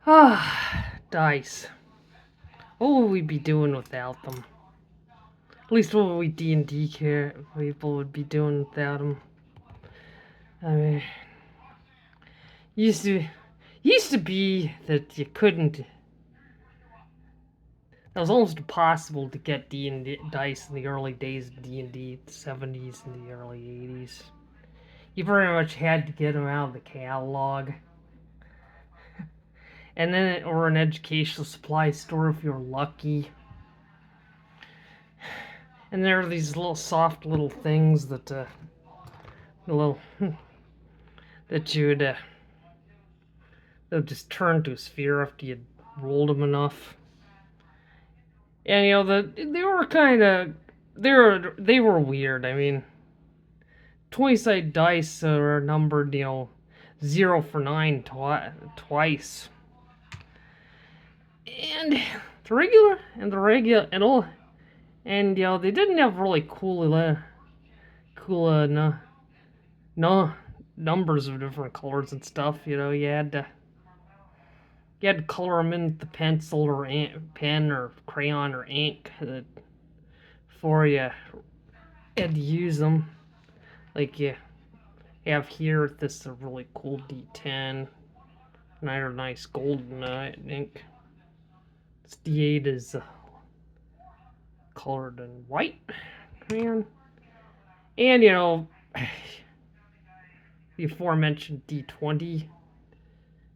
Ah, dice. What would we be doing without them? At least what would we D&D care people would be doing without them? I mean, used to used to be that you couldn't. It was almost impossible to get D&D dice in the early days of D&D, the 70s and the early 80s. You pretty much had to get them out of the catalog. And then, or an educational supply store if you were lucky. And there are these little soft little things that, little, that you would, they'll just turn to a sphere after you rolled them enough. And they were kind of, they were weird. I mean, 20-sided dice are numbered, 0 for 9 twice. And and all, and they didn't have really cool no numbers of different colors and stuff. You had to color them in with the pencil or pen or crayon or ink before you had to use them. Like you have here, this is a really cool D10, another nice golden ink. This D8 is colored in white crayon, and the aforementioned D20.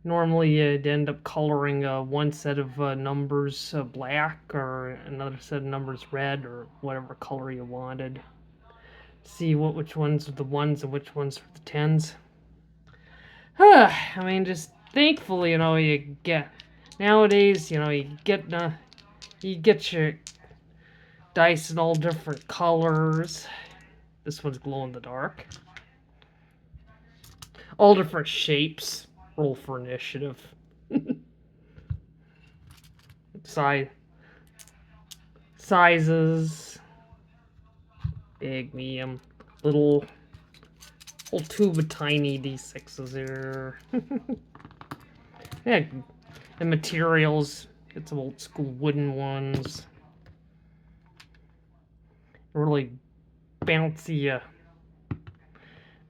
Normally, you'd end up coloring one set of numbers black or another set of numbers red or whatever color you wanted. See which ones are the ones and which ones are the tens. I mean, just thankfully, you get nowadays, you get your dice in all different colors. This one's glow in the dark. All different shapes. Roll for initiative. Sizes. Big, medium, little. Whole tube of tiny D6s here. Yeah, and materials. Get some old school wooden ones. Really bouncy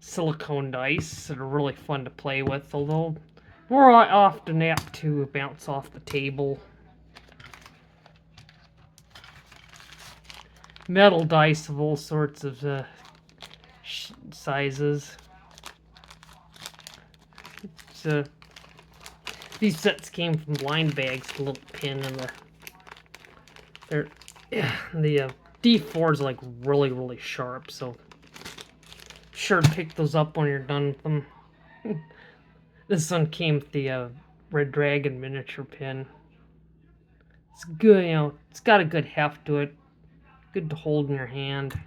silicone dice that are really fun to play with, although more often apt to bounce off the table. Metal dice of all sorts of sizes. So these sets came from blind bags, the little pin and the D4s are like really sharp, so sure to pick those up when you're done with them. This one came with the Red Dragon miniature pin. It's good, it's got a good heft to it. Good to hold in your hand.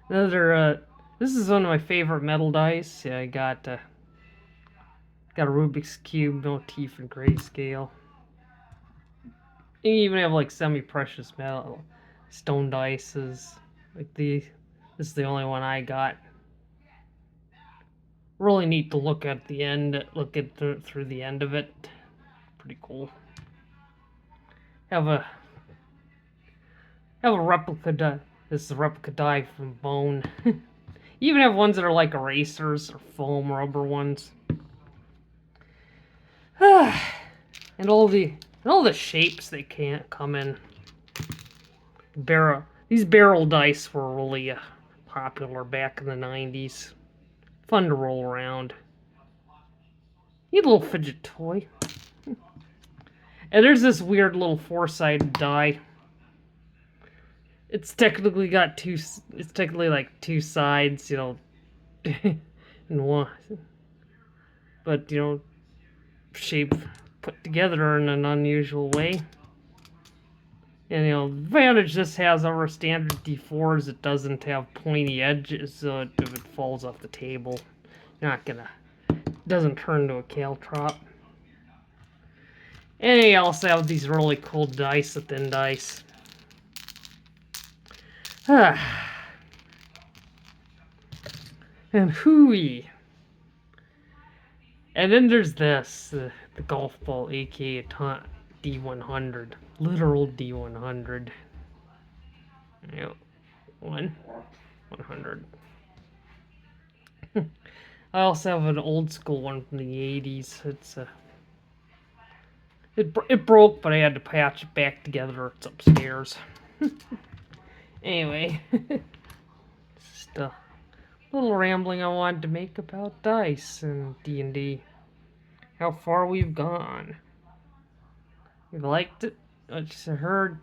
This is one of my favorite metal dice. Yeah, I got a Rubik's Cube motif in grayscale. You even have like semi-precious metal stone dices. Like this is the only one I got. Really neat to look at the end, through the end of it. Pretty cool. Have a replica die. This is a replica die from bone. You even have ones that are like erasers or foam rubber ones. and all the shapes they can't come in. These barrel dice were really popular back in the 90s. Fun to roll around. Need a little fidget toy. And there's this weird little 4-sided die. It's technically like two sides, and one, but shape put together in an unusual way. And the advantage this has over standard D4s, it doesn't have pointy edges, so if it falls off the table, it doesn't turn to a caltrop. And they also have these really cool dice, the thin dice. And hooey. And then there's this, the golf ball, aka D100, literal D100. Yep, 100. I also have an old school one from the 80s. It broke, but I had to patch it back together. It's upstairs. Anyway, just a little rambling I wanted to make about dice and D&D. How far we've gone. If you liked it, what you heard,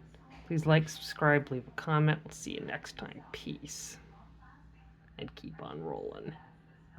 please like, subscribe, leave a comment. We'll see you next time. Peace. And keep on rolling.